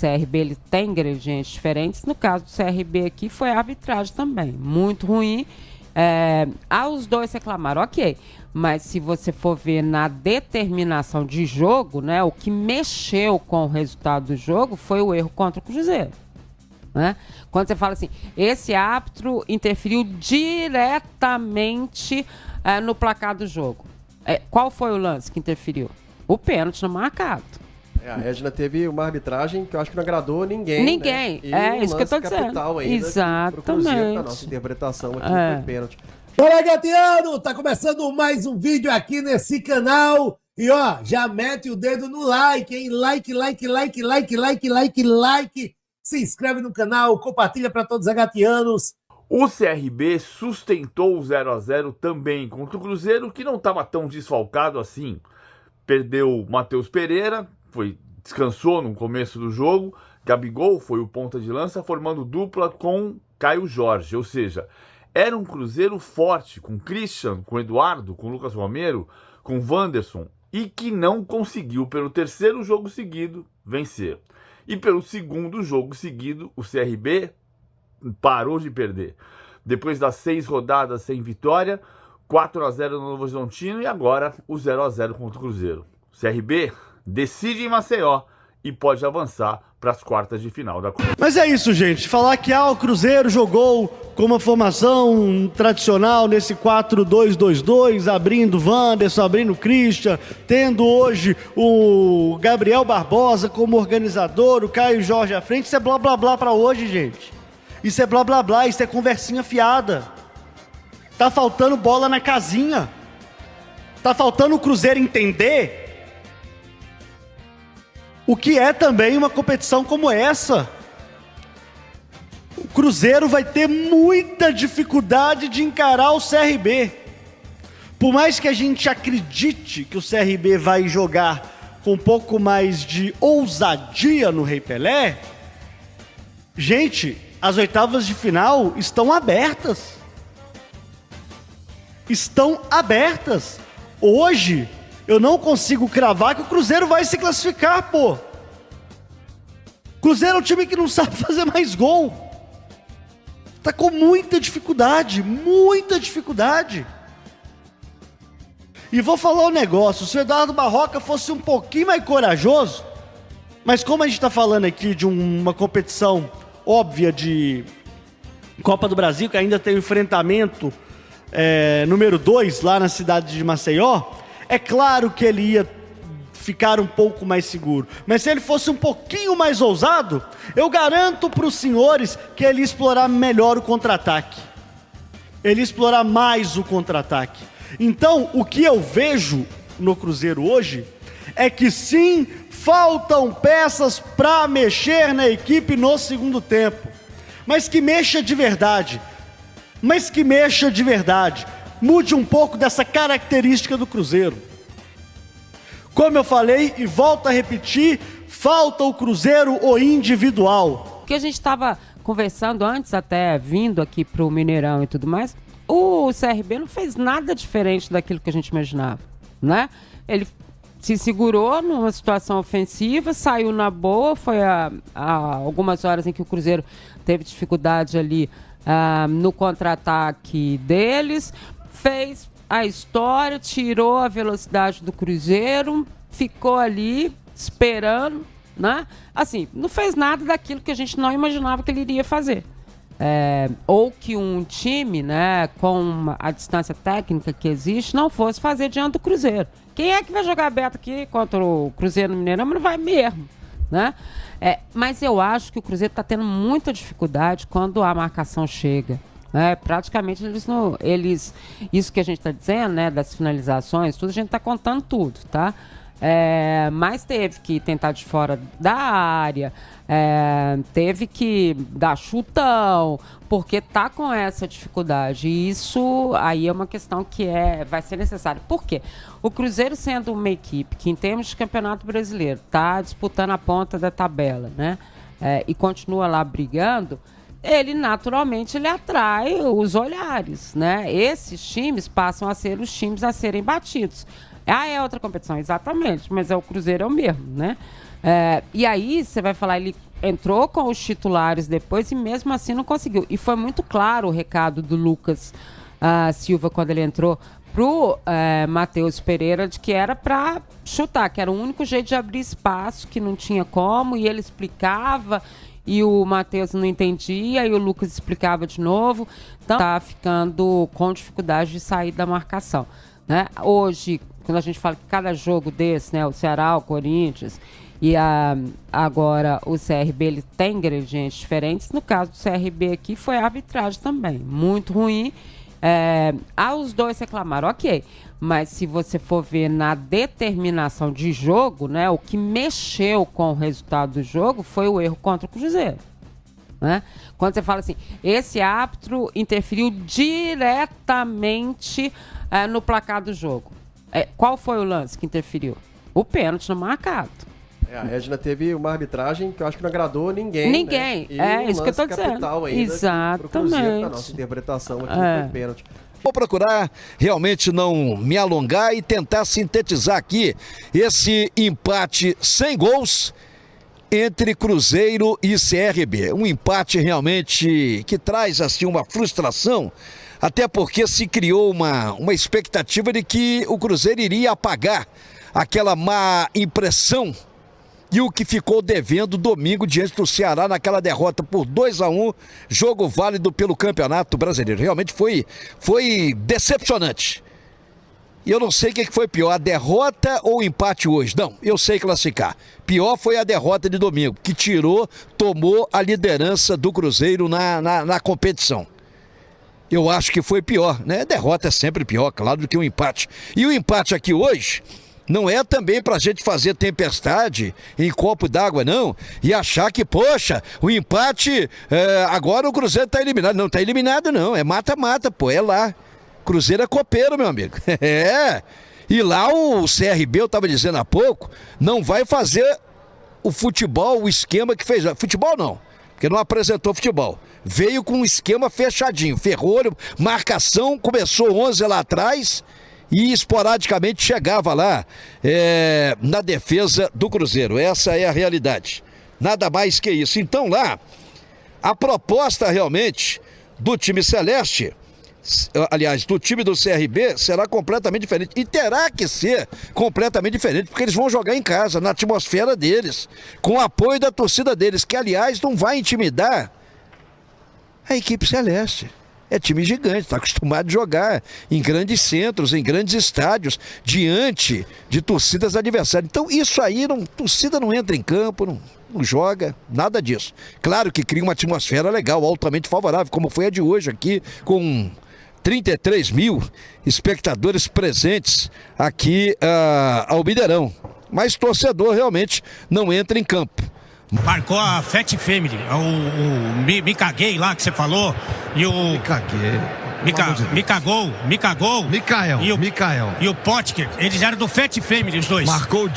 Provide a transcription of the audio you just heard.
CRB ele tem ingredientes diferentes. No caso do CRB aqui foi a arbitragem também, muito ruim. Os dois reclamaram, ok, mas se você for ver na determinação de jogo, né, o que mexeu com o resultado do jogo foi o erro contra o Cruzeiro, né? Quando você fala assim, esse árbitro interferiu diretamente no placar do jogo, qual foi o lance que interferiu? O pênalti não marcado. A Regina teve uma arbitragem que eu acho que não agradou ninguém. Ninguém, né? Isso que eu tô dizendo. Exatamente. Cruzeiro, a nossa interpretação aqui foi pênalti. Olá, Gatiano! Tá começando mais um vídeo aqui nesse canal. E ó, já mete o dedo no like, hein? Like. Se inscreve no canal, compartilha para todos os agatianos. O CRB sustentou o 0x0 também contra o Cruzeiro, que não estava tão desfalcado assim. Perdeu o Matheus Pereira, descansou no começo do jogo. Gabigol foi o ponta de lança, formando dupla com Caio Jorge. Ou seja, era um Cruzeiro forte, com Christian, com Eduardo, com Lucas Romero, com Wanderson, e que não conseguiu, pelo terceiro jogo seguido, vencer. E pelo segundo jogo seguido, o CRB parou de perder. Depois das 6 rodadas sem vitória, 4x0 no Novo Horizontino e agora o 0x0 contra o Cruzeiro. O CRB decide em Maceió e pode avançar para as quartas de final da Copa. Mas é isso, gente. Falar que o Cruzeiro jogou com uma formação tradicional nesse 4-2-2-2, abrindo Wanderson, abrindo Christian, tendo hoje o Gabriel Barbosa como organizador, o Caio Jorge à frente. Isso é blá blá blá para hoje, gente. Isso é blá blá blá, isso é conversinha fiada. Tá faltando bola na casinha. Tá faltando o Cruzeiro entender o que é também uma competição como essa. O Cruzeiro vai ter muita dificuldade de encarar o CRB. Por mais que a gente acredite que o CRB vai jogar com um pouco mais de ousadia no Rei Pelé, gente, as oitavas de final estão abertas. Estão abertas. Hoje, eu não consigo cravar que o Cruzeiro vai se classificar, pô. Cruzeiro é um time que não sabe fazer mais gol. Tá com muita dificuldade, muita dificuldade. E vou falar um negócio, se o Eduardo Barroca fosse um pouquinho mais corajoso, mas como a gente tá falando aqui de uma competição óbvia de Copa do Brasil, que ainda tem o enfrentamento número 2 lá na cidade de Maceió, é claro que ele ia ficar um pouco mais seguro. Mas se ele fosse um pouquinho mais ousado, eu garanto para os senhores que ele ia explorar melhor o contra-ataque. Ele ia explorar mais o contra-ataque. Então, o que eu vejo no Cruzeiro hoje é que sim, faltam peças para mexer na equipe no segundo tempo. Mas que mexa de verdade. Mude um pouco dessa característica do Cruzeiro. Como eu falei e volto a repetir, falta o Cruzeiro o individual. O que a gente estava conversando antes, até vindo aqui para o Mineirão e tudo mais, o CRB não fez nada diferente daquilo que a gente imaginava, né? Ele se segurou numa situação ofensiva, saiu na boa, foi algumas horas em que o Cruzeiro teve dificuldade ali no contra-ataque deles, fez a história, tirou a velocidade do Cruzeiro, ficou ali esperando, né? Assim, não fez nada daquilo que a gente não imaginava que ele iria fazer. Ou que um time, né, com a distância técnica que existe, não fosse fazer diante do Cruzeiro. Quem é que vai jogar aberto aqui contra o Cruzeiro no Mineirão? Mas não vai mesmo, né? Mas eu acho que o Cruzeiro está tendo muita dificuldade quando a marcação chega. Praticamente isso que a gente está dizendo, né, das finalizações, tudo, a gente está contando tudo, tá? Mas teve que tentar de fora da área, teve que dar chutão, porque tá com essa dificuldade. E isso aí é uma questão que vai ser necessária. Por quê? O Cruzeiro, sendo uma equipe que, em termos de Campeonato Brasileiro, tá disputando a ponta da tabela, né? E continua lá brigando, ele naturalmente atrai os olhares, né? Esses times passam a ser os times a serem batidos. É outra competição, exatamente, mas o Cruzeiro é o mesmo, né? E aí você vai falar, ele entrou com os titulares depois e mesmo assim não conseguiu. E foi muito claro o recado do Lucas Silva quando ele entrou pro Matheus Pereira de que era para chutar, que era o único jeito de abrir espaço, que não tinha como, e ele explicava e o Matheus não entendia e o Lucas explicava de novo. Então tá ficando com dificuldade de sair da marcação, né? Hoje, quando a gente fala que cada jogo desse, né, o Ceará, o Corinthians e agora o CRB, ele tem ingredientes diferentes. No caso do CRB aqui foi a arbitragem também, muito ruim. Os dois reclamaram, ok, mas se você for ver na determinação de jogo, né, o que mexeu com o resultado do jogo foi o erro contra o Cruzeiro, né? Quando você fala assim, esse árbitro interferiu diretamente no placar do jogo, qual foi o lance que interferiu? O pênalti não marcado. A Edna teve uma arbitragem que eu acho que não agradou ninguém. Ninguém, né? Isso que eu tô dizendo. Exatamente. A nossa interpretação aqui foi pênalti. Vou procurar realmente não me alongar e tentar sintetizar aqui esse empate sem gols entre Cruzeiro e CRB. Um empate realmente que traz assim uma frustração, até porque se criou uma expectativa de que o Cruzeiro iria apagar aquela má impressão e o que ficou devendo domingo diante do Ceará naquela derrota por 2-1, jogo válido pelo Campeonato Brasileiro. Realmente foi decepcionante. E eu não sei o que foi pior, a derrota ou o empate hoje. Não, eu sei classificar. Pior foi a derrota de domingo, que tomou a liderança do Cruzeiro na competição. Eu acho que foi pior, né? A derrota é sempre pior, claro, do que o empate. E o empate aqui hoje não é também pra gente fazer tempestade em copo d'água, não, e achar que, poxa, o empate, agora o Cruzeiro tá eliminado. Não tá eliminado, não, é mata-mata, pô, é lá. Cruzeiro é copeiro, meu amigo. E lá o CRB, eu tava dizendo há pouco, não vai fazer o futebol, o esquema que fez. Futebol não, porque não apresentou futebol. Veio com um esquema fechadinho, ferrolho, marcação, começou 11 lá atrás e esporadicamente chegava lá na defesa do Cruzeiro. Essa é a realidade. Nada mais que isso. Então lá, a proposta realmente do time celeste, aliás, do time do CRB, será completamente diferente. E terá que ser completamente diferente, porque eles vão jogar em casa, na atmosfera deles, com o apoio da torcida deles, que aliás não vai intimidar a equipe celeste. É time gigante, está acostumado a jogar em grandes centros, em grandes estádios, diante de torcidas adversárias. Então isso aí, torcida não entra em campo, não joga, nada disso. Claro que cria uma atmosfera legal, altamente favorável, como foi a de hoje aqui, com 33 mil espectadores presentes aqui ao Mineirão. Mas torcedor realmente não entra em campo. Marcou a Fat Family, Me Caguei lá que você falou, e o... Me caguei. Me cagou. Mikael. E o Potker, eles eram do Fat Family, os dois. Marcou de